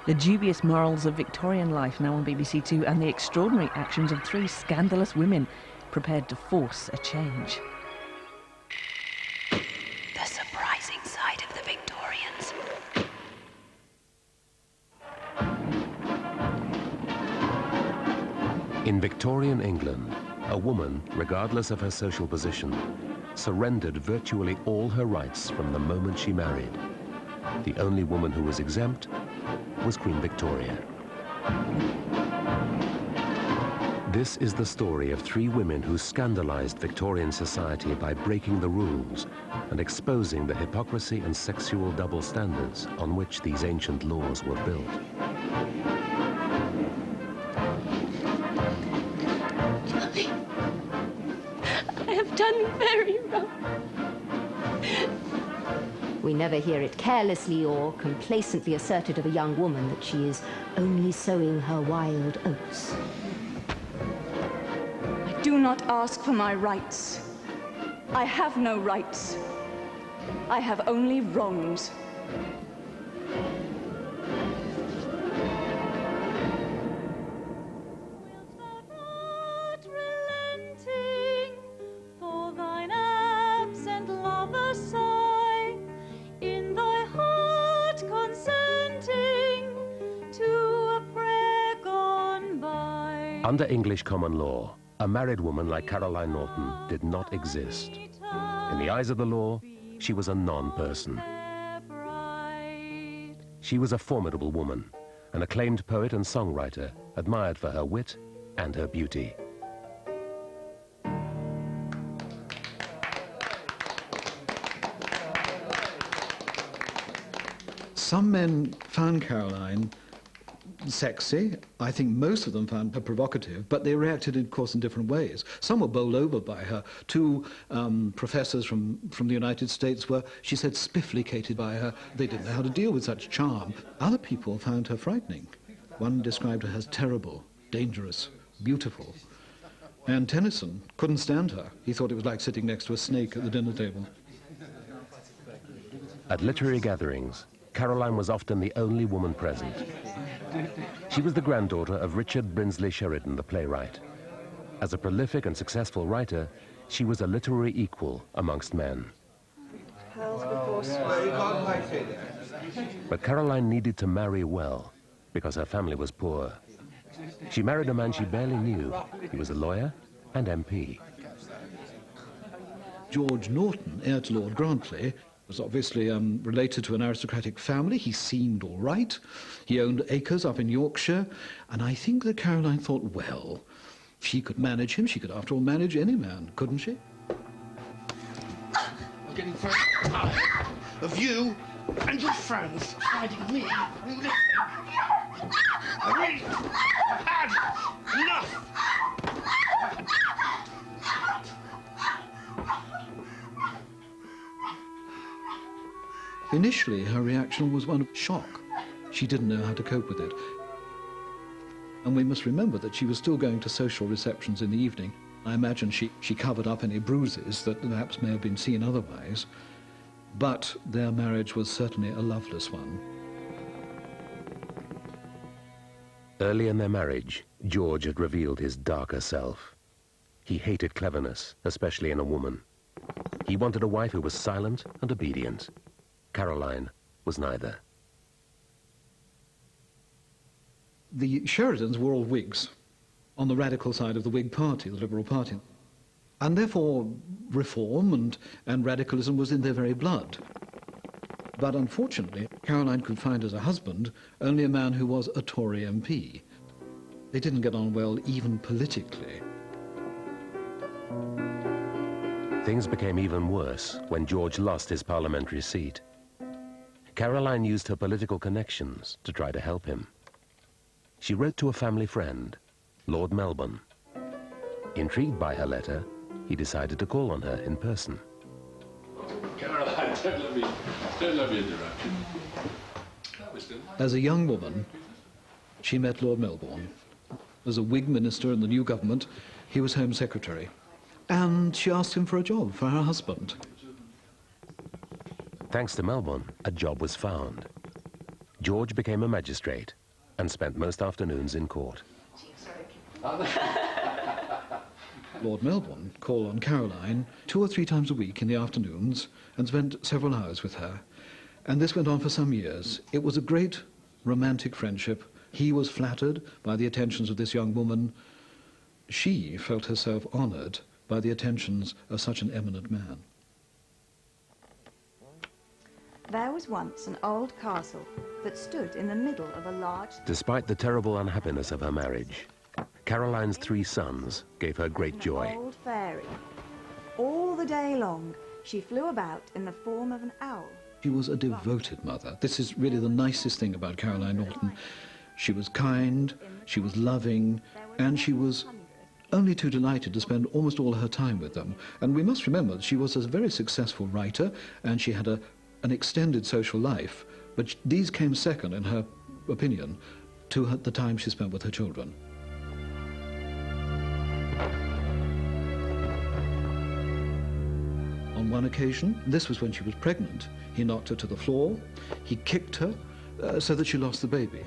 The dubious morals of Victorian life now on BBC Two, and the extraordinary actions of three scandalous women prepared to force a change. The surprising side of the Victorians. In Victorian England, a woman, regardless of her social position, surrendered virtually all her rights from the moment she married. The only woman who was exempt was Queen Victoria. This is the story of three women who scandalized Victorian society by breaking the rules and exposing the hypocrisy and sexual double standards on which these ancient laws were built. I have done very wrong. We never hear it carelessly or complacently asserted of a young woman that she is only sowing her wild oats. I do not ask for my rights. I have no rights. I have only wrongs. Under English common law, a married woman like Caroline Norton did not exist. In the eyes of the law, she was a non-person. She was a formidable woman, an acclaimed poet and songwriter, admired for her wit and her beauty. Some men found Caroline sexy. I think most of them found her provocative, but they reacted, of course, in different ways. Some were bowled over by her. Two professors from the United States were, she said, spifflicated by her. They didn't know how to deal with such charm. Other people found her frightening. One described her as terrible, dangerous, beautiful. And Tennyson couldn't stand her. He thought it was like sitting next to a snake at the dinner table. At literary gatherings, Caroline was often the only woman present. She was the granddaughter of Richard Brinsley Sheridan, the playwright. As a prolific and successful writer, she was a literary equal amongst men. But Caroline needed to marry well, because her family was poor. She married a man she barely knew. He was a lawyer and MP. George Norton, heir to Lord Grantley, was obviously related to an aristocratic family. He seemed all right. He owned acres up in Yorkshire. And I think that Caroline thought, well, if she could manage him, she could, after all, manage any man, couldn't she? I'm getting very tired of you and your friends fighting me. I really have had enough. Initially, her reaction was one of shock. She didn't know how to cope with it. And we must remember that she was still going to social receptions in the evening. I imagine she covered up any bruises that perhaps may have been seen otherwise. But their marriage was certainly a loveless one. Early in their marriage, George had revealed his darker self. He hated cleverness, especially in a woman. He wanted a wife who was silent and obedient. Caroline was neither. The Sheridans were all Whigs, on the radical side of the Whig Party, the Liberal Party. And therefore, reform and radicalism was in their very blood. But unfortunately, Caroline could find as a husband only a man who was a Tory MP. They didn't get on well even politically. Things became even worse when George lost his parliamentary seat. Caroline used her political connections to try to help him. She wrote to a family friend, Lord Melbourne. Intrigued by her letter, he decided to call on her in person. Caroline, don't let me interrupt you. As a young woman, she met Lord Melbourne. As a Whig minister in the new government, he was Home Secretary. And she asked him for a job for her husband. Thanks to Melbourne, a job was found. George became a magistrate and spent most afternoons in court. Lord Melbourne called on Caroline 2 or 3 times a week in the afternoons and spent several hours with her. And this went on for some years. It was a great romantic friendship. He was flattered by the attentions of this young woman. She felt herself honoured by the attentions of such an eminent man. There was once an old castle that stood in the middle of a large... Despite the terrible unhappiness of her marriage, Caroline's 3 sons gave her great joy. An old fairy. All the day long, she flew about in the form of an owl. She was a devoted mother. This is really the nicest thing about Caroline Norton. She was kind, she was loving, and she was only too delighted to spend almost all her time with them. And we must remember that she was a very successful writer, and she had an extended social life, but these came second, in her opinion, to the time she spent with her children. On one occasion, this was when she was pregnant, he knocked her to the floor, he kicked her so that she lost the baby.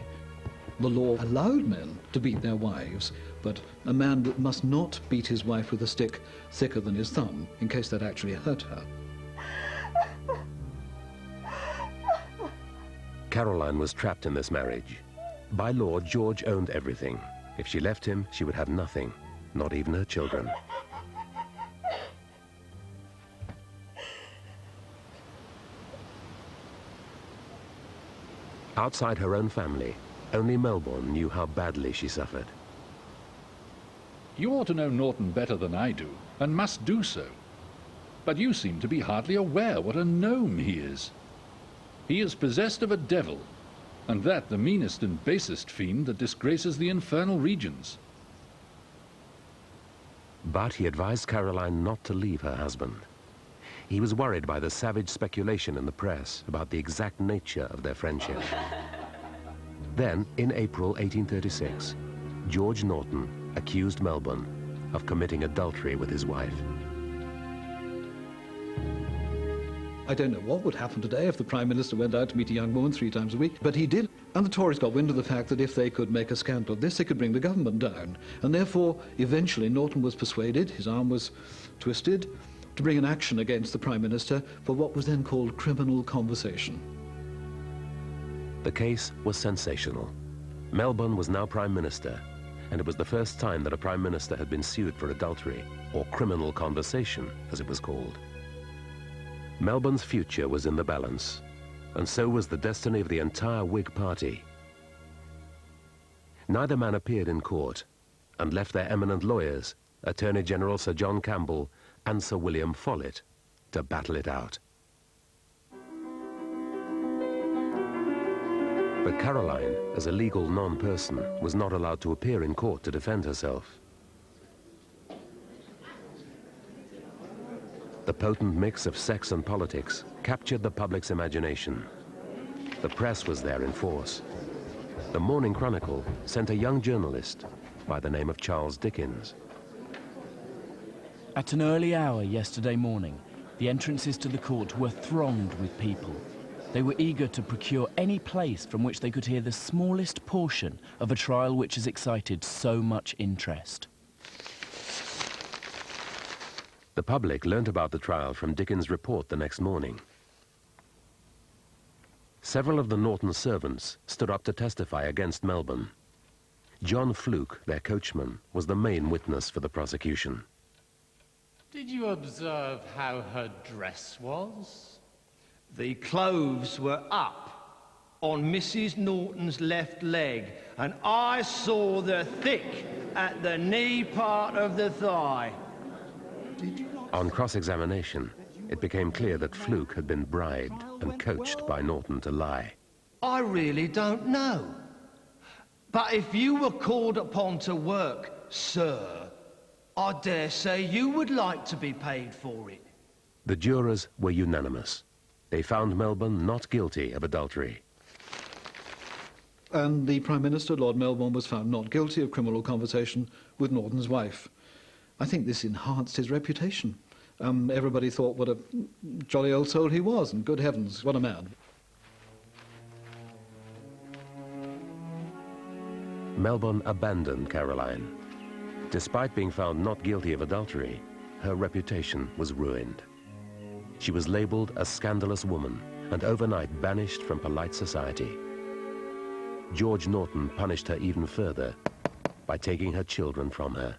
The law allowed men to beat their wives, but a man must not beat his wife with a stick thicker than his thumb, in case that actually hurt her. Caroline was trapped in this marriage. By law, George owned everything. If she left him, she would have nothing, not even her children. Outside her own family, only Melbourne knew how badly she suffered. You ought to know Norton better than I do, and must do so. But you seem to be hardly aware what a gnome he is. He is possessed of a devil, and that the meanest and basest fiend that disgraces the infernal regions. But he advised Caroline not to leave her husband. He was worried by the savage speculation in the press about the exact nature of their friendship. Then, in April 1836, George Norton accused Melbourne of committing adultery with his wife. I don't know what would happen today if the Prime Minister went out to meet a young woman 3 times a week, but he did. And the Tories got wind of the fact that if they could make a scandal of this, they could bring the government down. And therefore, eventually, Norton was persuaded, his arm was twisted, to bring an action against the Prime Minister for what was then called criminal conversation. The case was sensational. Melbourne was now Prime Minister, and it was the first time that a Prime Minister had been sued for adultery, or criminal conversation, as it was called. Melbourne's future was in the balance, and so was the destiny of the entire Whig party. Neither man appeared in court, and left their eminent lawyers, Attorney General Sir John Campbell and Sir William Follett, to battle it out. But Caroline, as a legal non-person, was not allowed to appear in court to defend herself. The potent mix of sex and politics captured the public's imagination. The press was there in force. The Morning Chronicle sent a young journalist by the name of Charles Dickens. At an early hour yesterday morning, the entrances to the court were thronged with people. They were eager to procure any place from which they could hear the smallest portion of a trial which has excited so much interest. The public learnt about the trial from Dickens' report the next morning. Several of the Norton servants stood up to testify against Melbourne. John Fluke, their coachman, was the main witness for the prosecution. Did you observe how her dress was? The clothes were up on Mrs. Norton's left leg, and I saw the thick at the knee part of the thigh. On cross-examination, it became clear that Fluke had been bribed and coached by Norton to lie. I really don't know. But if you were called upon to work, sir, I dare say you would like to be paid for it. The jurors were unanimous. They found Melbourne not guilty of adultery. And the Prime Minister, Lord Melbourne, was found not guilty of criminal conversation with Norton's wife. I think this enhanced his reputation. Everybody thought what a jolly old soul he was, and good heavens, what a man. Melbourne abandoned Caroline. Despite being found not guilty of adultery, her reputation was ruined. She was labeled a scandalous woman and overnight banished from polite society. George Norton punished her even further by taking her children from her.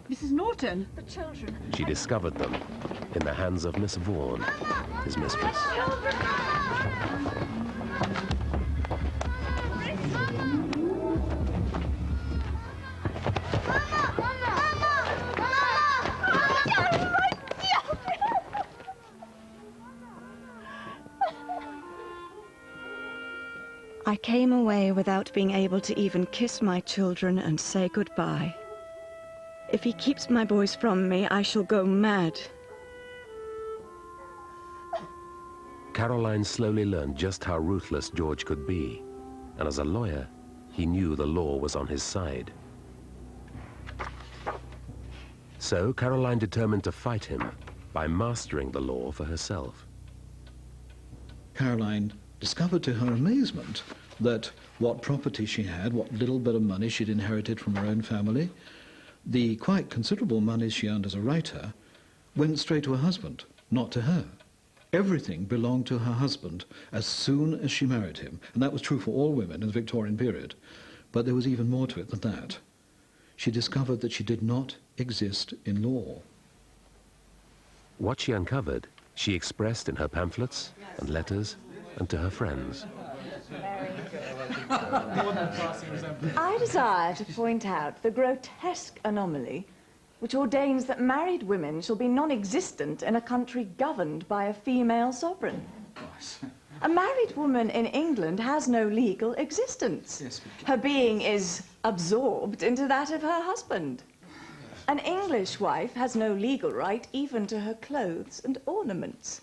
Mrs. Norton! The children. She discovered them in the hands of Miss Vaughan, his mistress. I came away without being able to even kiss my children and say goodbye. If he keeps my boys from me, I shall go mad. Caroline slowly learned just how ruthless George could be, and as a lawyer, he knew the law was on his side. So Caroline determined to fight him by mastering the law for herself. Caroline discovered to her amazement that what property she had, what little bit of money she'd inherited from her own family, the quite considerable money she earned as a writer, went straight to her husband, not to her. Everything belonged to her husband as soon as she married him, and that was true for all women in the Victorian period. But there was even more to it than that. She discovered that she did not exist in law. What she uncovered, she expressed in her pamphlets and letters and to her friends. I desire to point out the grotesque anomaly which ordains that married women shall be non-existent in a country governed by a female sovereign. A married woman in England has no legal existence. Her being is absorbed into that of her husband. An English wife has no legal right even to her clothes and ornaments.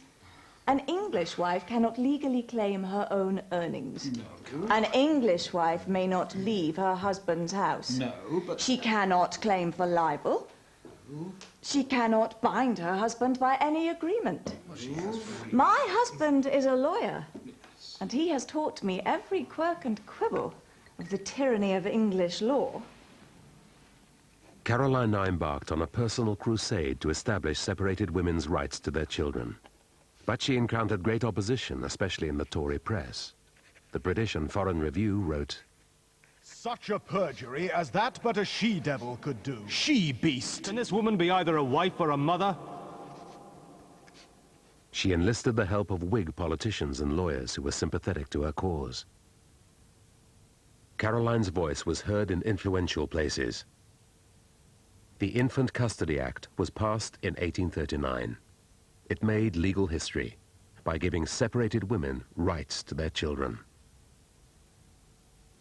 An English wife cannot legally claim her own earnings. No. An English wife may not leave her husband's house. No, but... She cannot claim for libel. She cannot bind her husband by any agreement. My husband is a lawyer, and he has taught me every quirk and quibble of the tyranny of English law. Caroline now embarked on a personal crusade to establish separated women's rights to their children. But she encountered great opposition, especially in the Tory press. The British and Foreign Review wrote, "Such a perjury as that but a she-devil could do. She-beast! Can this woman be either a wife or a mother?" She enlisted the help of Whig politicians and lawyers who were sympathetic to her cause. Caroline's voice was heard in influential places. The Infant Custody Act was passed in 1839. It made legal history by giving separated women rights to their children.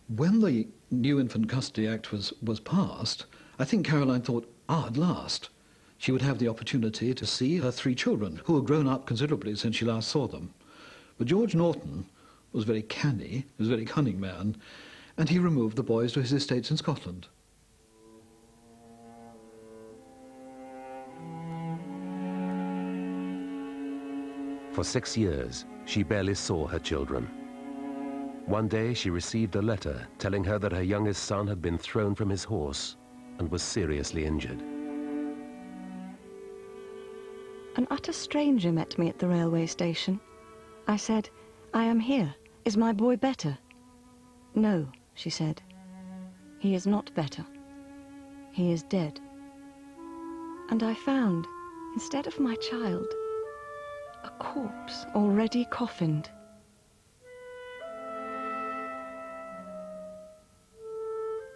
When the new Infant Custody Act was passed, I think Caroline thought, at last, she would have the opportunity to see her 3 children, who had grown up considerably since she last saw them. But George Norton was very canny, he was a very cunning man, and he removed the boys to his estates in Scotland. For 6 years, she barely saw her children. One day, she received a letter telling her that her youngest son had been thrown from his horse and was seriously injured. An utter stranger met me at the railway station. I said, "I am here. Is my boy better?" "No," she said. "He is not better. He is dead." And I found, instead of my child, a corpse already coffined.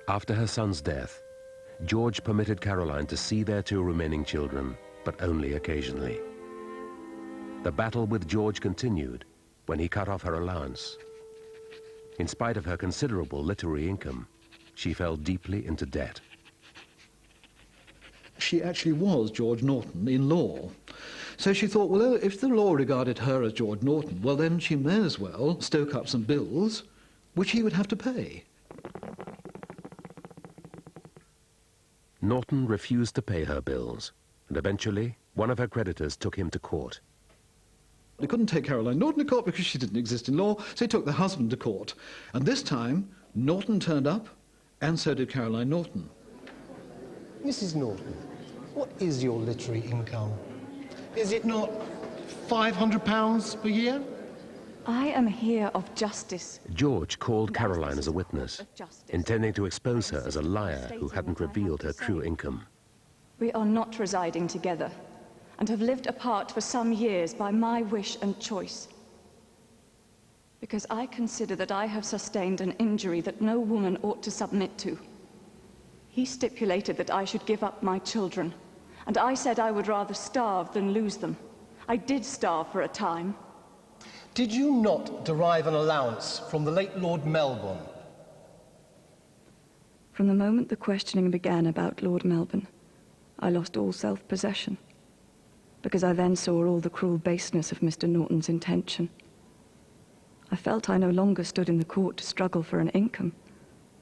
After her son's death, George permitted Caroline to see their 2 remaining children, but only occasionally. The battle with George continued when he cut off her allowance. In spite of her considerable literary income, she fell deeply into debt. She actually was George Norton in law. So she thought, well, if the law regarded her as George Norton, well, then she may as well stoke up some bills, which he would have to pay. Norton refused to pay her bills, and eventually one of her creditors took him to court. They couldn't take Caroline Norton to court because she didn't exist in law, so he took the husband to court. And this time, Norton turned up, and so did Caroline Norton. Mrs. Norton, what is your literary income? Is it not £500 per year? I am here of justice. George called Caroline as a witness, intending to expose her as a liar who hadn't revealed her true income. We are not residing together, and have lived apart for some years by my wish and choice. Because I consider that I have sustained an injury that no woman ought to submit to. He stipulated that I should give up my children, and I said I would rather starve than lose them. I did starve for a time. Did you not derive an allowance from the late Lord Melbourne? From the moment the questioning began about Lord Melbourne, I lost all self-possession, because I then saw all the cruel baseness of Mr. Norton's intention. I felt I no longer stood in the court to struggle for an income,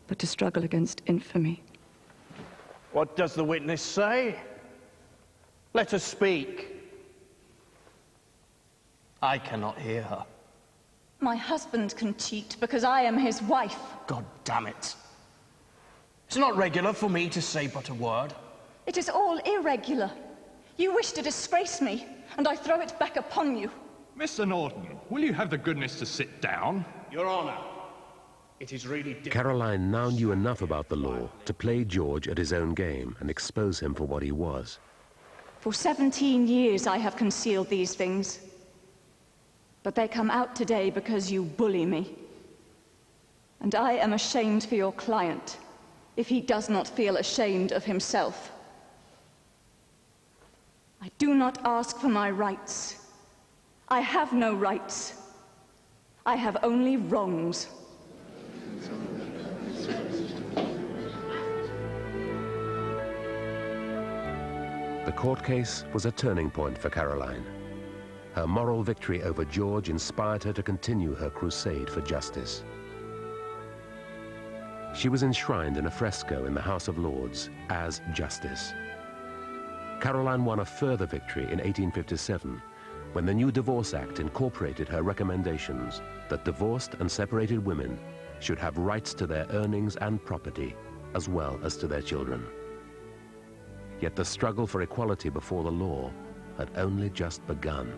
but to struggle against infamy. What does the witness say? Let her speak. I cannot hear her. My husband can cheat because I am his wife. God damn it. It's not regular for me to say but a word. It is all irregular. You wish to disgrace me, and I throw it back upon you. Mr. Norton, will you have the goodness to sit down? Your Honor, it is really difficult. Caroline now knew enough about the law to play George at his own game and expose him for what he was. For 17 years I have concealed these things. But they come out today because you bully me. And I am ashamed for your client, if he does not feel ashamed of himself. I do not ask for my rights. I have no rights. I have only wrongs. The court case was a turning point for Caroline. Her moral victory over George inspired her to continue her crusade for justice. She was enshrined in a fresco in the House of Lords as Justice. Caroline won a further victory in 1857 when the new Divorce Act incorporated her recommendations that divorced and separated women should have rights to their earnings and property as well as to their children. Yet the struggle for equality before the law had only just begun.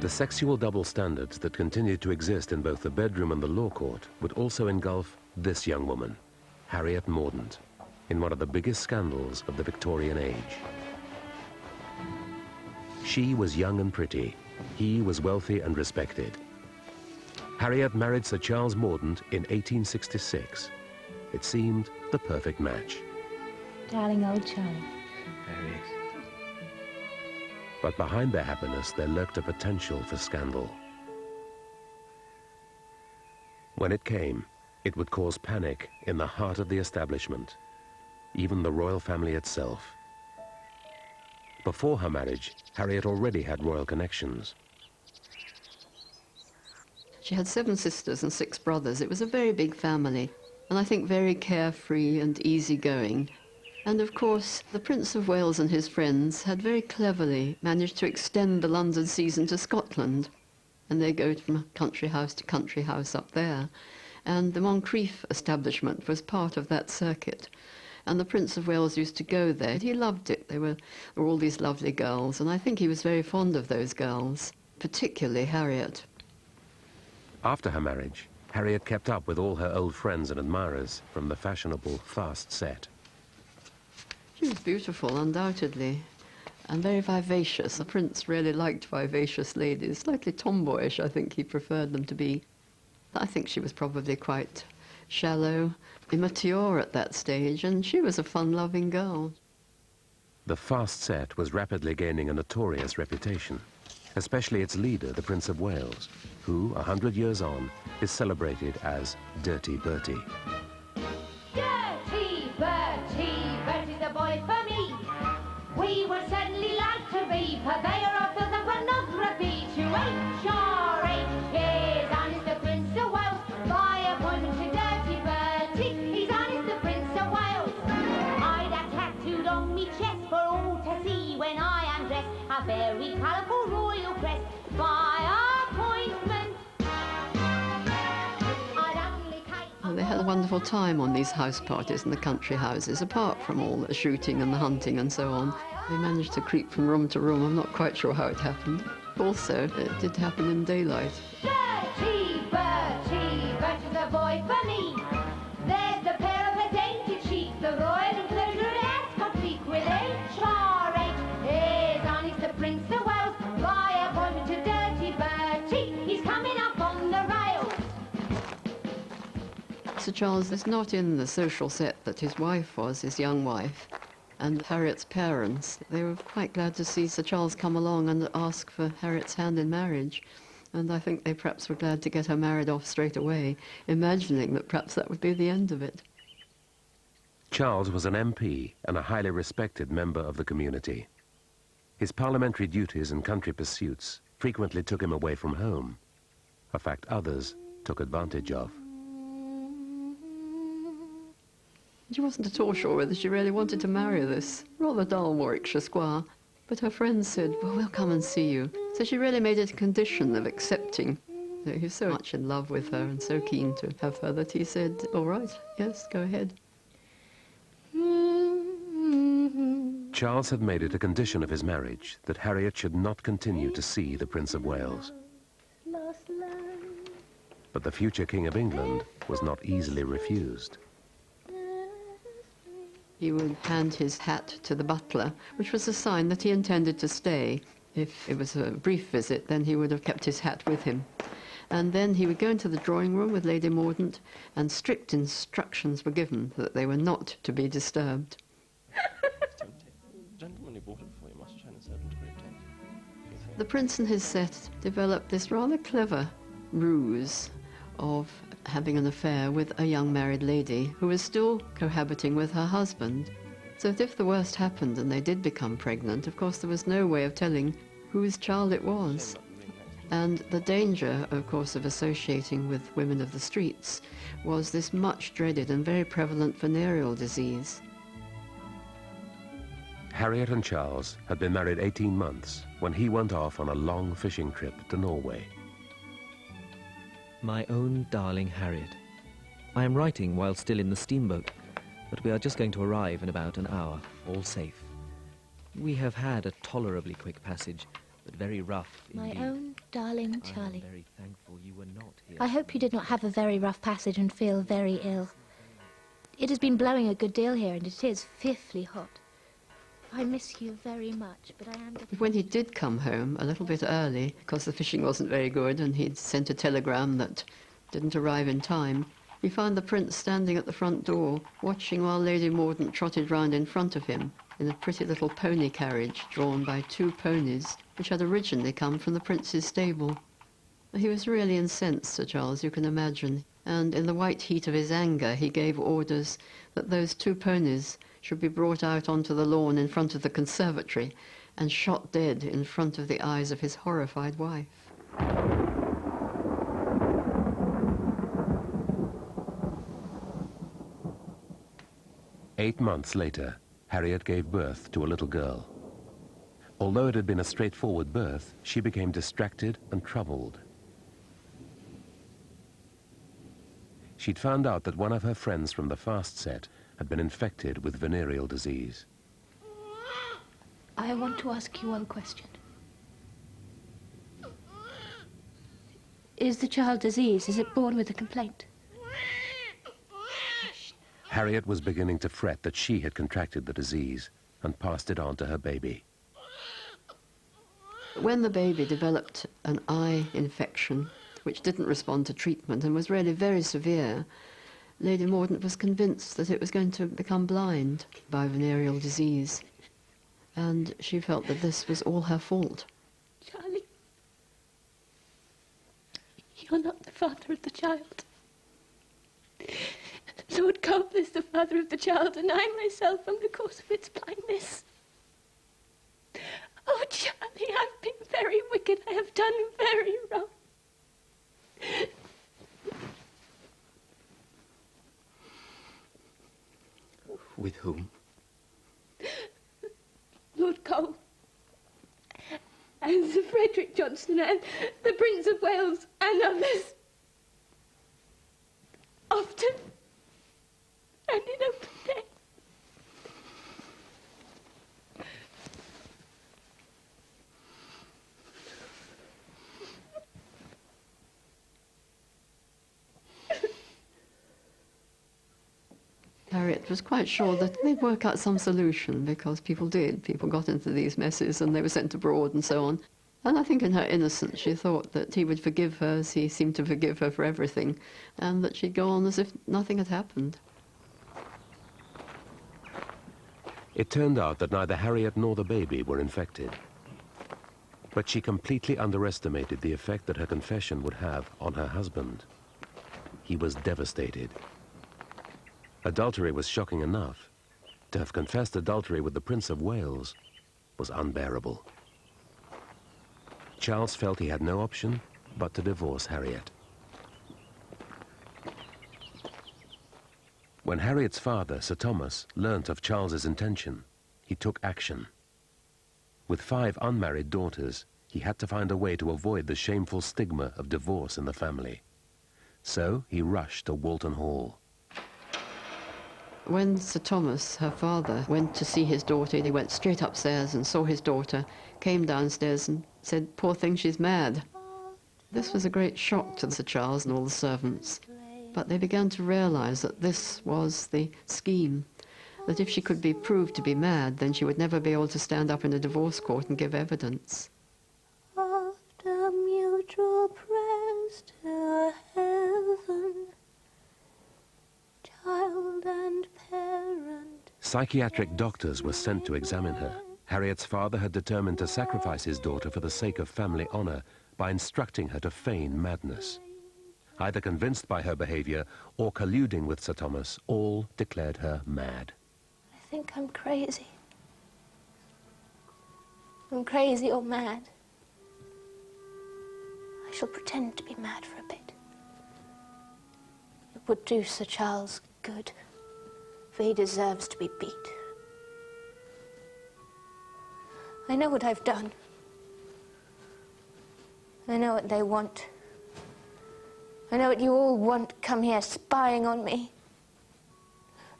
The sexual double standards that continued to exist in both the bedroom and the law court would also engulf this young woman, Harriet Mordaunt, in one of the biggest scandals of the Victorian age. She was young and pretty. He was wealthy and respected. Harriet married Sir Charles Mordaunt in 1866. It seemed the perfect match. Darling old Charlie. But behind their happiness, there lurked a potential for scandal. When it came, it would cause panic in the heart of the establishment, even the royal family itself. Before her marriage, Harriet already had royal connections. She had 7 sisters and 6 brothers. It was a very big family, and I think very carefree and easygoing. And of course, the Prince of Wales and his friends had very cleverly managed to extend the London season to Scotland. And they go from country house to country house up there. And the Moncrief establishment was part of that circuit. And the Prince of Wales used to go there. He loved it. There were all these lovely girls, and I think he was very fond of those girls, particularly Harriet. After her marriage, Harriet kept up with all her old friends and admirers from the fashionable fast set. She was beautiful, undoubtedly, and very vivacious. The Prince really liked vivacious ladies, slightly tomboyish, I think he preferred them to be. I think she was probably quite shallow, immature at that stage, and she was a fun-loving girl. The fast set was rapidly gaining a notorious reputation, especially its leader, the Prince of Wales, who, 100 years on, is celebrated as Dirty Bertie. Dirty Bertie, Bertie's the boy for me. We would certainly like to be purveyor of the pornography to HRH. Here's honest the Prince of Wales, by appointment to Dirty Bertie. He's honest the Prince of Wales. I'd have tattooed on me chest for all to see when I am dressed. a very colourful royal crest by appointment. They had a wonderful time on these house parties in the country houses, apart from all the shooting and the hunting and so on. They managed to creep from room to room. I'm not quite sure how it happened. Also, it did happen in daylight. Bertie, Bertie, Bertie's a boy for me. There's the pair of her dainty cheeks, the royal enclosure escort complete with HRH. Here's Arnie's the Prince of Wales, by appointment to Dirty Bertie. He's coming up on the rails. Sir Charles is not in the social set that his wife was, his young wife. And Harriet's parents, they were quite glad to see Sir Charles come along and ask for Harriet's hand in marriage. And I think they perhaps were glad to get her married off straight away, imagining that perhaps that would be the end of it. Charles was an MP and a highly respected member of the community. His parliamentary duties and country pursuits frequently took him away from home, a fact others took advantage of. She wasn't at all sure whether she really wanted to marry this rather dull Warwickshire squire, but her friends said, well, we'll come and see you. So she really made it a condition of accepting. He was so much in love with her and so keen to have her that he said, all right, yes, go ahead. Charles had made it a condition of his marriage that Harriet should not continue to see the Prince of Wales. But the future King of England was not easily refused. He would hand his hat to the butler, which was a sign that he intended to stay. If it was a brief visit, then he would have kept his hat with him. And then he would go into the drawing room with Lady Mordaunt, and strict instructions were given that they were not to be disturbed. The prince and his set developed this rather clever ruse of having an affair with a young married lady who was still cohabiting with her husband. So that if the worst happened and they did become pregnant, of course there was no way of telling whose child it was. And the danger, of course, of associating with women of the streets was this much dreaded and very prevalent venereal disease. Harriet and Charles had been married 18 months when he went off on a long fishing trip to Norway. My own darling Harriet, I am writing while still in the steamboat, but we are just going to arrive in about an hour, all safe. We have had a tolerably quick passage, but very rough My indeed. own darling I Charlie. am very thankful you were not here. I hope you did not have a very rough passage and feel very ill. It has been blowing a good deal here, and it is fearfully hot. I miss you very much, but I am... When he did come home a little bit early, because the fishing wasn't very good and he'd sent a telegram that didn't arrive in time, he found the prince standing at the front door, watching while Lady Mordaunt trotted round in front of him in a pretty little pony carriage drawn by 2 ponies, which had originally come from the prince's stable. He was really incensed, Sir Charles, you can imagine, and in the white heat of his anger he gave orders that those 2 ponies should be brought out onto the lawn in front of the conservatory and shot dead in front of the eyes of his horrified wife. Eight months later, Harriet gave birth to a little girl. Although it had been a straightforward birth, she became distracted and troubled. She'd found out that one of her friends from the fast set had been infected with venereal disease. I want to ask you one question. Is the child diseased? Is it born with a complaint? Harriet was beginning to fret that she had contracted the disease and passed it on to her baby. When the baby developed an eye infection, which didn't respond to treatment and was really very severe, Lady Mordaunt was convinced that it was going to become blind by venereal disease. And she felt that this was all her fault. Charlie, you're not the father of the child. Lord Culp is the father of the child, and I myself am the cause of its blindness. Oh, Charlie, I've been very wicked. I have done very wrong. With whom? Lord Cole. Frederick Johnson and the Prince of Wales and others. Often. And in open day. Harriet was quite sure that they'd work out some solution, because people did. People got into these messes and they were sent abroad and so on. And I think in her innocence she thought that he would forgive her, as he seemed to forgive her for everything, and that she'd go on as if nothing had happened. It turned out that neither Harriet nor the baby were infected. But she completely underestimated the effect that her confession would have on her husband. He was devastated. Adultery was shocking enough. To have confessed adultery with the Prince of Wales was unbearable. Charles felt he had no option but to divorce Harriet. When Harriet's father, Sir Thomas, learnt of Charles's intention, he took action. With 5 unmarried daughters, he had to find a way to avoid the shameful stigma of divorce in the family. So he rushed to Walton Hall. When Sir Thomas, her father, went to see his daughter, he went straight upstairs and saw his daughter, came downstairs and said, "Poor thing, she's mad." This was a great shock to Sir Charles and all the servants. But they began to realize that this was the scheme, that if she could be proved to be mad, then she would never be able to stand up in a divorce court and give evidence. After mutual prayers to heaven, child and parent. Psychiatric doctors were sent to examine her. Harriet's father had determined to sacrifice his daughter for the sake of family honor by instructing her to feign madness. Either convinced by her behavior or colluding with Sir Thomas, all declared her mad. I think I'm crazy. I'm crazy or mad. I shall pretend to be mad for a bit. It would do Sir Charles good, for he deserves to be beat. I know what I've done. I know what they want. I know what you all want come here spying on me.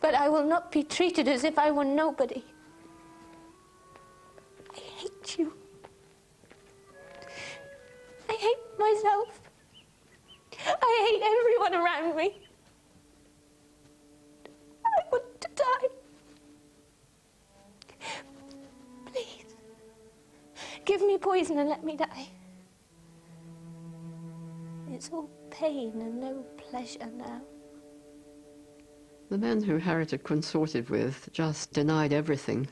But I will not be treated as if I were nobody. I hate you. I hate myself. I hate everyone around me. I want to die. Please, give me poison and let me die. It's all pain and no pleasure now. The men who Harriet had consorted with just denied everything,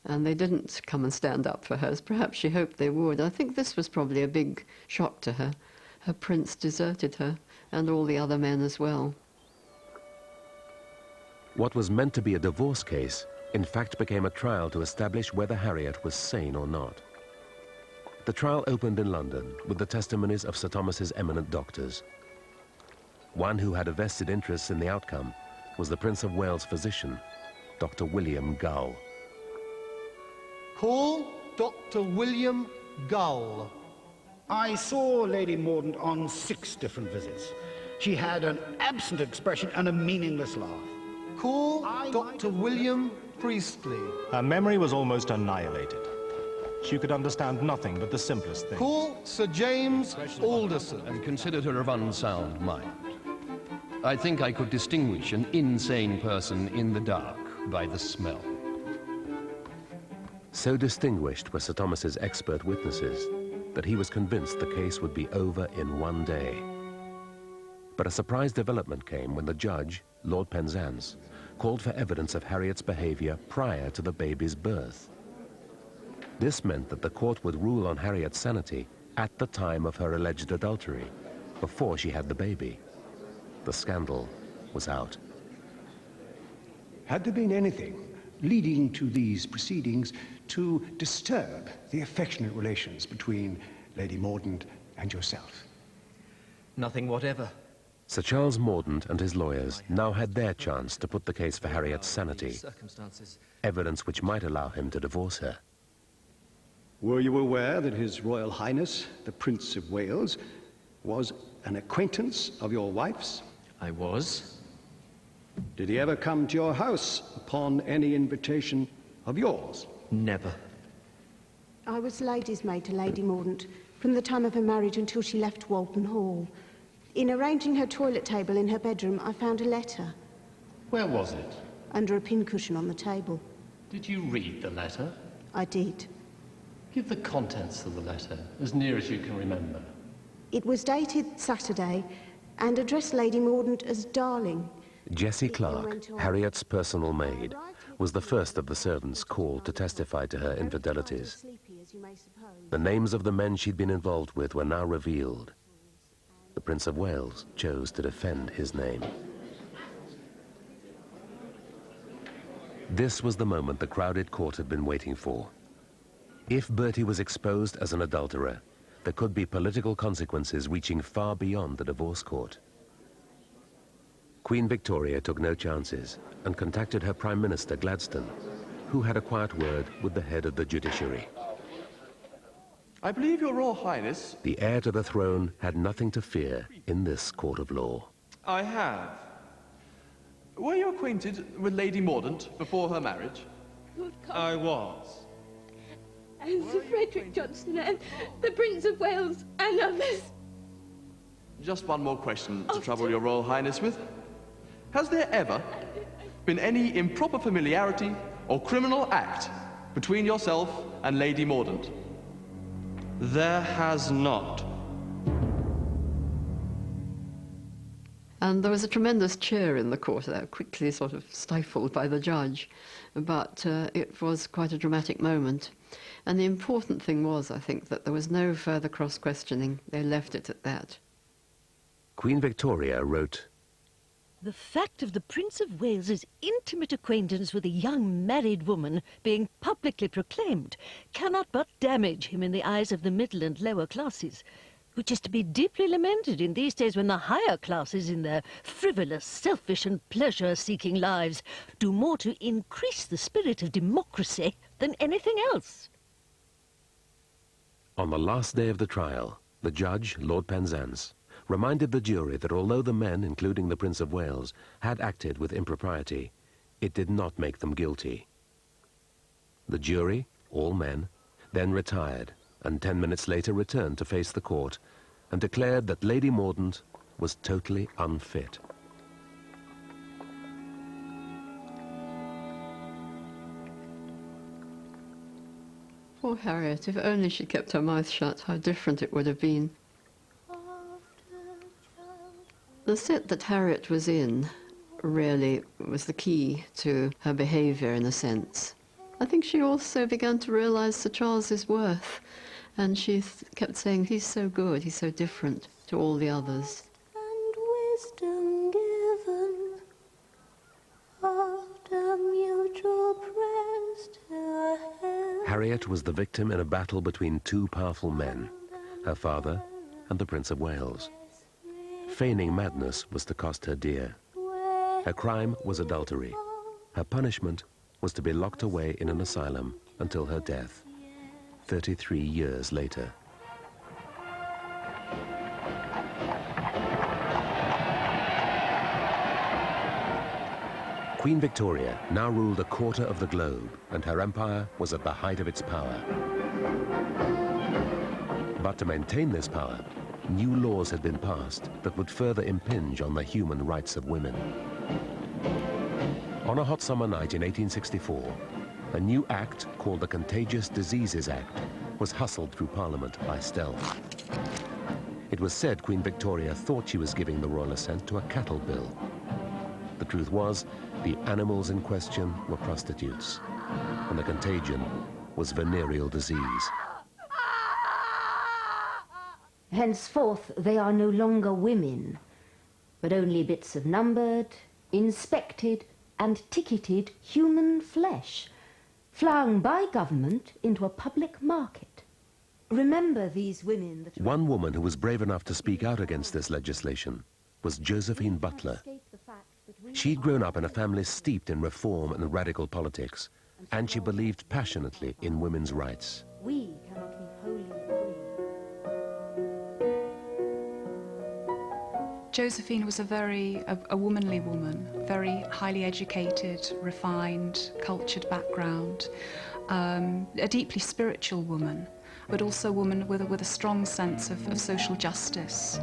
and they didn't come and stand up for her, as perhaps she hoped they would. I think this was probably a big shock to her. Her prince deserted her, and all the other men as well. What was meant to be a divorce case, in fact became a trial to establish whether Harriet was sane or not. The trial opened in London with the testimonies of Sir Thomas's eminent doctors. One who had a vested interest in the outcome was the Prince of Wales' physician, Dr. William Gull. Call Dr. William Gull. I saw Lady Mordaunt on 6 different visits. She had an absent expression and a meaningless laugh. Call Dr. William Priestley. Her memory was almost annihilated. She could understand nothing but the simplest things. Call Sir James Alderson. And considered her of unsound mind. I think I could distinguish an insane person in the dark by the smell. So distinguished were Sir Thomas's expert witnesses that he was convinced the case would be over in one day. But a surprise development came when the judge, Lord Penzance, called for evidence of Harriet's behavior prior to the baby's birth. This meant that the court would rule on Harriet's sanity at the time of her alleged adultery, before she had the baby. The scandal was out. Had there been anything leading to these proceedings to disturb the affectionate relations between Lady Mordaunt and yourself? Nothing whatever. Sir Charles Mordaunt and his lawyers now had their chance to put the case for Harriet's sanity, evidence which might allow him to divorce her. Were you aware that His Royal Highness, the Prince of Wales, was an acquaintance of your wife's? I was. Did he ever come to your house upon any invitation of yours? Never. I was lady's maid to Lady Mordaunt from the time of her marriage until she left Walton Hall. In arranging her toilet table in her bedroom, I found a letter. Where was it? Under a pincushion on the table. Did you read the letter? I did. Give the contents of the letter, as near as you can remember. It was dated Saturday and addressed Lady Mordaunt as Darling. Jessie Clark, Harriet's personal maid, was the first of the servants called to testify to her infidelities. The names of the men she'd been involved with were now revealed. The Prince of Wales chose to defend his name. This was the moment the crowded court had been waiting for. If Bertie was exposed as an adulterer, there could be political consequences reaching far beyond the divorce court. Queen Victoria took no chances and contacted her Prime Minister, Gladstone, who had a quiet word with the head of the judiciary. I believe your Royal Highness... The heir to the throne had nothing to fear in this court of law. I have. Were you acquainted with Lady Mordaunt before her marriage? I was. And Sir Frederick Johnson and the Prince of Wales and others. Just one more question to trouble your Royal Highness with. Has there ever been any improper familiarity or criminal act between yourself and Lady Mordaunt? There has not. And there was a tremendous cheer in the court there, quickly sort of stifled by the judge. But it was quite a dramatic moment. And the important thing was, I think, that there was no further cross-questioning. They left it at that. Queen Victoria wrote, "The fact of the Prince of Wales's intimate acquaintance with a young married woman being publicly proclaimed cannot but damage him in the eyes of the middle and lower classes, which is to be deeply lamented in these days when the higher classes, in their frivolous, selfish and pleasure-seeking lives, do more to increase the spirit of democracy than anything else." On the last day of the trial, the judge, Lord Penzance, reminded the jury that although the men, including the Prince of Wales, had acted with impropriety, it did not make them guilty. The jury, all men, then retired, and 10 minutes later returned to face the court and declared that Lady Mordaunt was totally unfit. Poor Harriet, if only she kept her mouth shut, how different it would have been. The set that Harriet was in really was the key to her behaviour, in a sense. I think she also began to realise Sir Charles's worth, and she kept saying, he's so good, he's so different to all the others. And wisdom given after mutual prayers to heaven. Harriet was the victim in a battle between two powerful men, her father and the Prince of Wales. Feigning madness was to cost her dear. Her crime was adultery. Her punishment was to be locked away in an asylum until her death, 33 years later. Queen Victoria now ruled a quarter of the globe, and her empire was at the height of its power. But to maintain this power, new laws had been passed that would further impinge on the human rights of women. On a hot summer night in 1864, a new act called the Contagious Diseases Act was hustled through Parliament by stealth. It was said Queen Victoria thought she was giving the royal assent to a cattle bill. The truth was, the animals in question were prostitutes, and the contagion was venereal disease. Henceforth, they are no longer women, but only bits of numbered, inspected, and ticketed human flesh, flung by government into a public market. Remember these women that... One woman who was brave enough to speak out against this legislation was Josephine Butler. She'd grown up in a family steeped in reform and radical politics, and she believed passionately in women's rights. we cannot be wholly free. Josephine was a womanly woman, very highly educated, refined, cultured background, a deeply spiritual woman, but also a woman with a strong sense of social justice.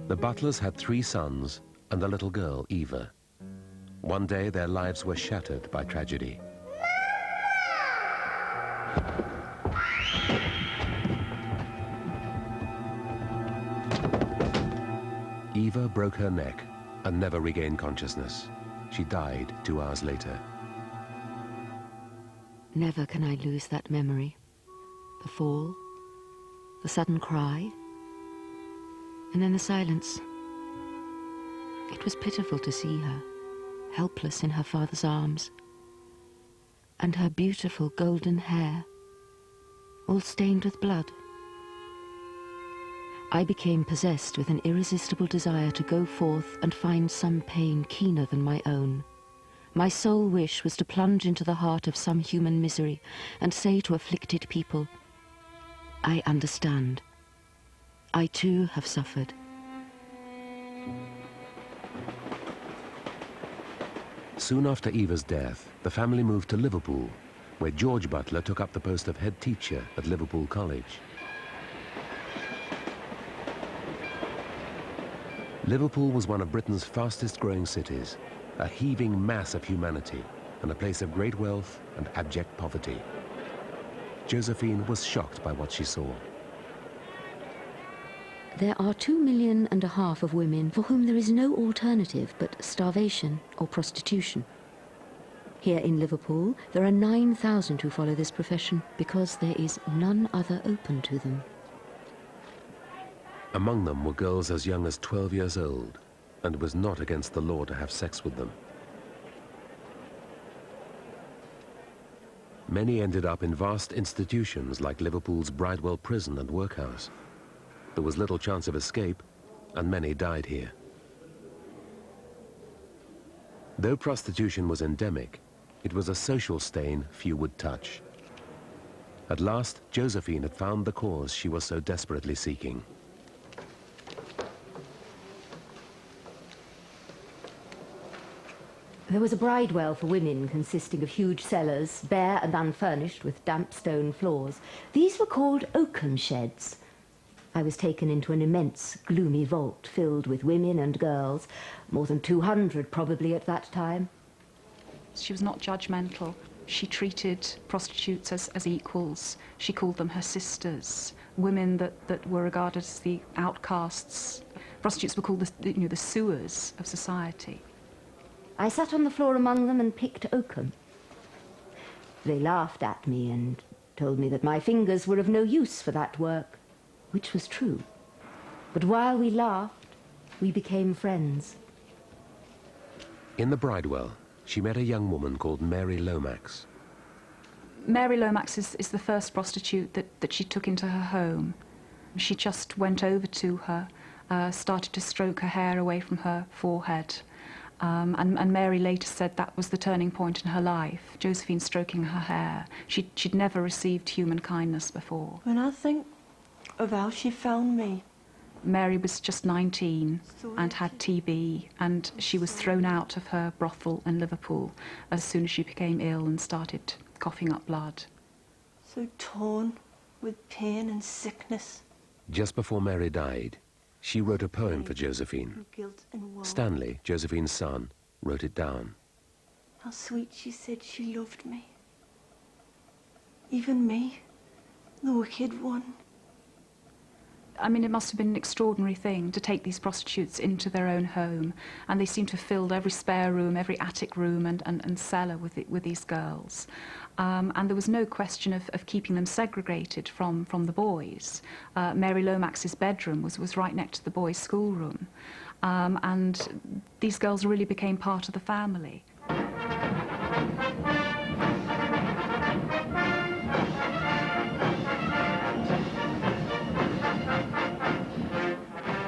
The Butlers had 3 sons and a little girl, Eva. One day their lives were shattered by tragedy. Eva broke her neck and never regained consciousness. She died 2 hours later. Never can I lose that memory. The fall, the sudden cry, and then the silence. It was pitiful to see her, helpless in her father's arms, and her beautiful golden hair, all stained with blood. I became possessed with an irresistible desire to go forth and find some pain keener than my own. My sole wish was to plunge into the heart of some human misery and say to afflicted people, I understand. I too have suffered. Soon after Eva's death, the family moved to Liverpool, where George Butler took up the post of head teacher at Liverpool College. Liverpool was one of Britain's fastest growing cities, a heaving mass of humanity and a place of great wealth and abject poverty. Josephine was shocked by what she saw. There are 2.5 million of women for whom there is no alternative but starvation or prostitution. Here in Liverpool, there are 9,000 who follow this profession because there is none other open to them. Among them were girls as young as 12 years old, and it was not against the law to have sex with them. Many ended up in vast institutions like Liverpool's Bridewell prison and workhouse. There was little chance of escape, and many died here. Though prostitution was endemic, it was a social stain few would touch. At last, Josephine had found the cause she was so desperately seeking. There was a bridewell for women consisting of huge cellars, bare and unfurnished with damp stone floors. These were called oakum sheds. I was taken into an immense, gloomy vault filled with women and girls, more than 200 probably at that time. She was not judgmental. She treated prostitutes as equals. She called them her sisters, women that were regarded as the outcasts. Prostitutes were called the sewers of society. I sat on the floor among them and picked oakum. They laughed at me and told me that my fingers were of no use for that work, which was true. But while we laughed, we became friends. In the Bridewell, she met a young woman called Mary Lomax. Mary Lomax is the first prostitute that she took into her home. She just went over to her, started to stroke her hair away from her forehead. And Mary later said that was the turning point in her life, Josephine stroking her hair. She'd never received human kindness before. When I think of how she found me. Mary was just 19 and had TB, and she was thrown out of her brothel in Liverpool as soon as she became ill and started coughing up blood. So torn with pain and sickness. Just before Mary died, she wrote a poem for Josephine. Guilt and woe. Stanley, Josephine's son, wrote it down. How sweet she said she loved me. Even me, the wicked one. I mean, it must have been an extraordinary thing to take these prostitutes into their own home, and they seem to have filled every spare room, every attic room and cellar with these girls. And there was no question of keeping them segregated from the boys. Mary Lomax's bedroom was right next to the boys' schoolroom. And these girls really became part of the family.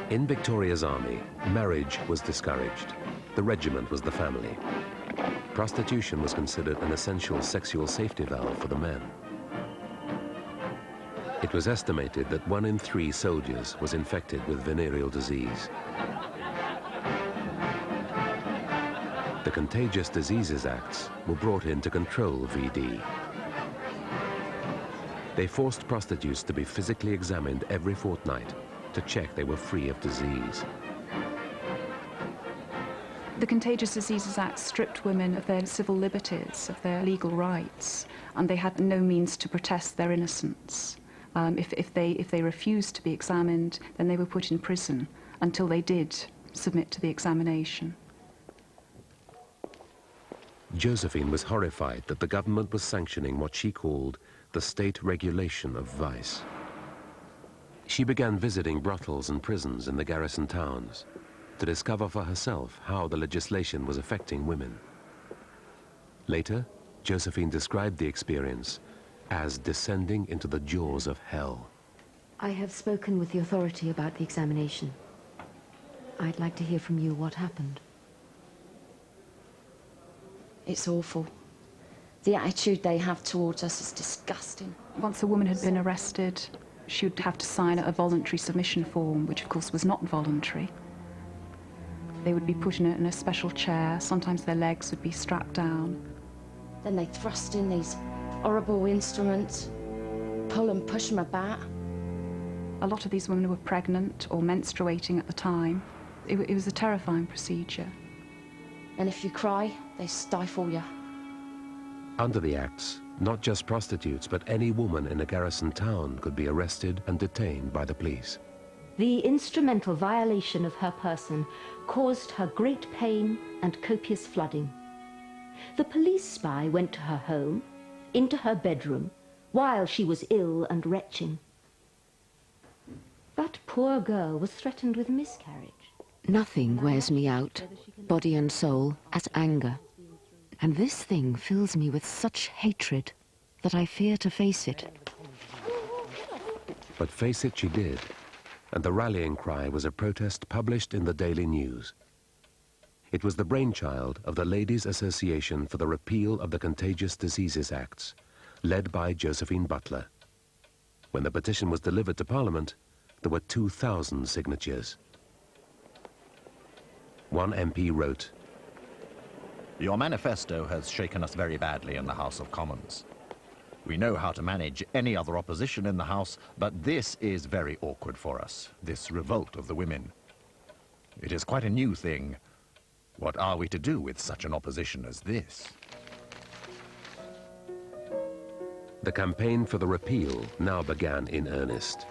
In Victoria's army, marriage was discouraged. The regiment was the family. prostitution was considered an essential sexual safety valve for the men. It was estimated that 1 in 3 soldiers was infected with venereal disease. The Contagious Diseases Acts were brought in to control VD. They forced prostitutes to be physically examined every fortnight to check they were free of disease. The Contagious Diseases Act stripped women of their civil liberties, of their legal rights, and they had no means to protest their innocence. If they refused to be examined, then they were put in prison until they did submit to the examination. Josephine was horrified that the government was sanctioning what she called the state regulation of vice. She began visiting brothels and prisons in the garrison towns to discover for herself how the legislation was affecting women. Later, Josephine described the experience as descending into the jaws of hell. I have spoken with the authority about the examination. I'd like to hear from you what happened. It's awful. The attitude they have towards us is disgusting. Once a woman had been arrested, she would have to sign a voluntary submission form, which of course was not voluntary. They would be put in a special chair. Sometimes their legs would be strapped down. Then they thrust in these horrible instruments, pull and push them about. A lot of these women were pregnant or menstruating at the time. It was a terrifying procedure. And if you cry, they stifle you. Under the Acts, not just prostitutes, but any woman in a garrison town could be arrested and detained by the police. The instrumental violation of her person caused her great pain and copious flooding. The police spy went to her home, into her bedroom, while she was ill and retching. That poor girl was threatened with miscarriage. Nothing wears me out, body and soul, as anger. And this thing fills me with such hatred that I fear to face it. But face it she did, and the rallying cry was a protest published in the Daily News. It was the brainchild of the Ladies' Association for the Repeal of the Contagious Diseases Acts, led by Josephine Butler. When the petition was delivered to Parliament, there were 2,000 signatures. One MP wrote, "Your manifesto has shaken us very badly in the House of Commons. We know how to manage any other opposition in the House, but this is very awkward for us, this revolt of the women. It is quite a new thing. What are we to do with such an opposition as this?" The campaign for the repeal now began in earnest.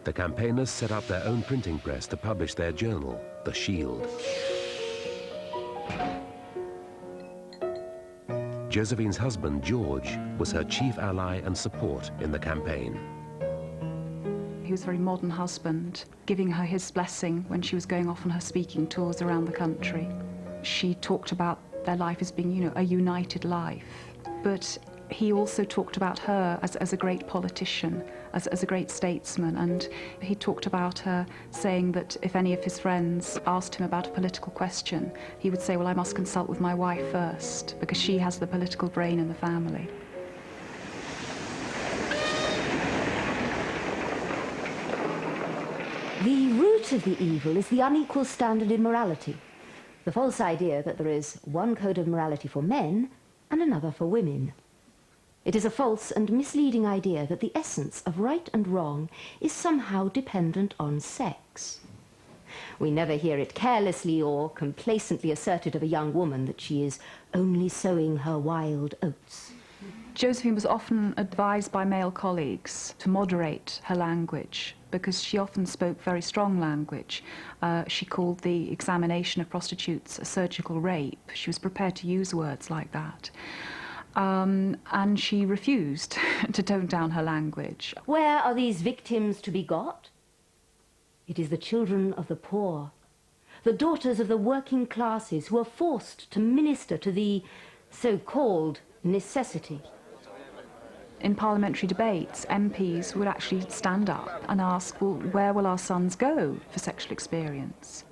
The campaigners set up their own printing press to publish their journal, The Shield. Josephine's husband, George, was her chief ally and support in the campaign. He was a very modern husband, giving her his blessing when she was going off on her speaking tours around the country. She talked about their life as being, a united life. But he also talked about her as a great politician, as a great statesman, and he talked about her saying that if any of his friends asked him about a political question, he would say, well, I must consult with my wife first, because she has the political brain in the family. The root of the evil is the unequal standard in morality. The false idea that there is one code of morality for men and another for women. It is a false and misleading idea that the essence of right and wrong is somehow dependent on sex. We never hear it carelessly or complacently asserted of a young woman that she is only sowing her wild oats. Josephine was often advised by male colleagues to moderate her language because she often spoke very strong language. She called the examination of prostitutes a surgical rape. She was prepared to use words like that. And she refused to tone down her language. Where are these victims to be got? It is the children of the poor, the daughters of the working classes who are forced to minister to the so-called necessity. In parliamentary debates, MPs would actually stand up and ask, well, where will our sons go for sexual experience?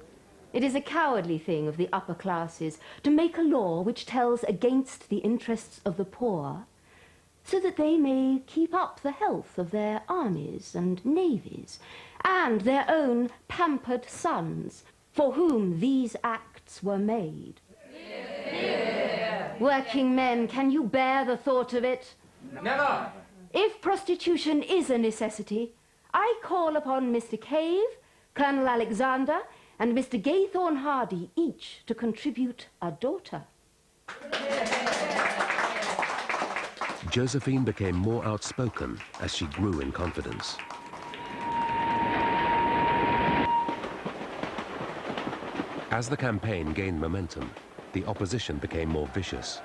It is a cowardly thing of the upper classes to make a law which tells against the interests of the poor, so that they may keep up the health of their armies and navies, and their own pampered sons, for whom these acts were made. Yeah. Working men, can you bear the thought of it? Never! If prostitution is a necessity, I call upon Mr. Cave, Colonel Alexander, and Mr. Gaythorne Hardy each to contribute a daughter. Josephine became more outspoken as she grew in confidence. As the campaign gained momentum, the opposition became more vicious.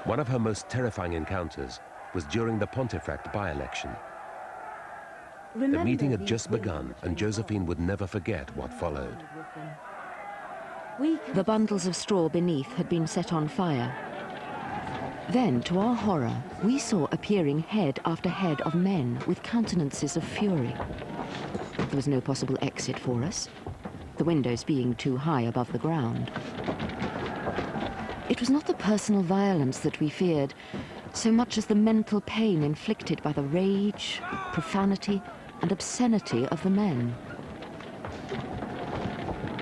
One of her most terrifying encounters was during the Pontefract by-election. The meeting had just begun, and Josephine would never forget what followed. The bundles of straw beneath had been set on fire. Then, to our horror, we saw appearing head after head of men with countenances of fury. There was no possible exit for us, the windows being too high above the ground. It was not the personal violence that we feared, so much as the mental pain inflicted by the rage, profanity, and obscenity of the men.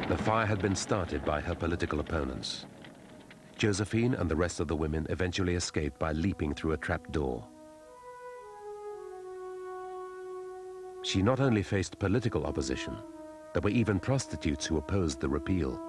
The fire had been started by her political opponents. Josephine and the rest of the women eventually escaped by leaping through a trap door. She not only faced political opposition, there were even prostitutes who opposed the repeal.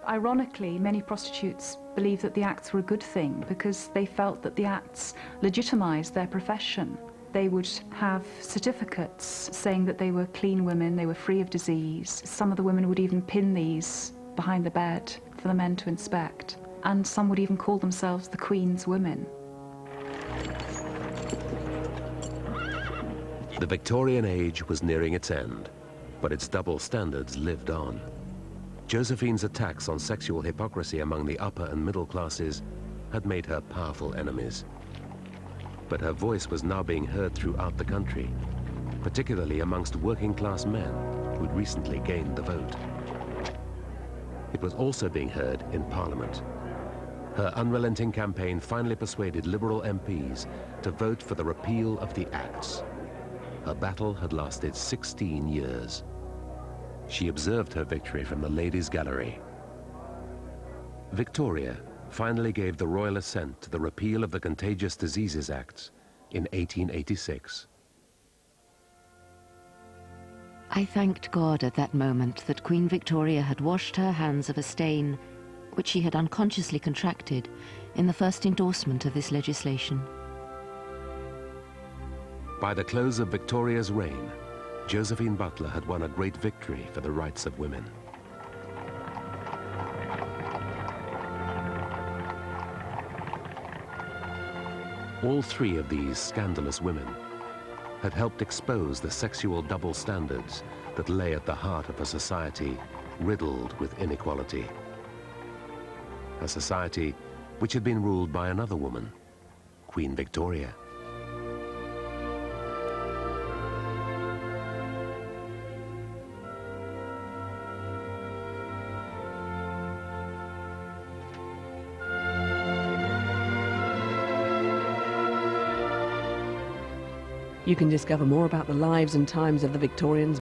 Ironically, many prostitutes believed that the acts were a good thing because they felt that the acts legitimised their profession. They would have certificates saying that they were clean women, they were free of disease. Some of the women would even pin these behind the bed for the men to inspect. And some would even call themselves the Queen's women. The Victorian age was nearing its end, but its double standards lived on. Josephine's attacks on sexual hypocrisy among the upper and middle classes had made her powerful enemies. But her voice was now being heard throughout the country, particularly amongst working-class men who'd recently gained the vote. It was also being heard in Parliament. Her unrelenting campaign finally persuaded Liberal MPs to vote for the repeal of the Acts. Her battle had lasted 16 years. She observed her victory from the Ladies' Gallery. Victoria finally gave the royal assent to the repeal of the Contagious Diseases Acts in 1886. I thanked God at that moment that Queen Victoria had washed her hands of a stain which she had unconsciously contracted in the first endorsement of this legislation. By the close of Victoria's reign, Josephine Butler had won a great victory for the rights of women. All three of these scandalous women had helped expose the sexual double standards that lay at the heart of a society riddled with inequality. A society which had been ruled by another woman, Queen Victoria. You can discover more about the lives and times of the Victorians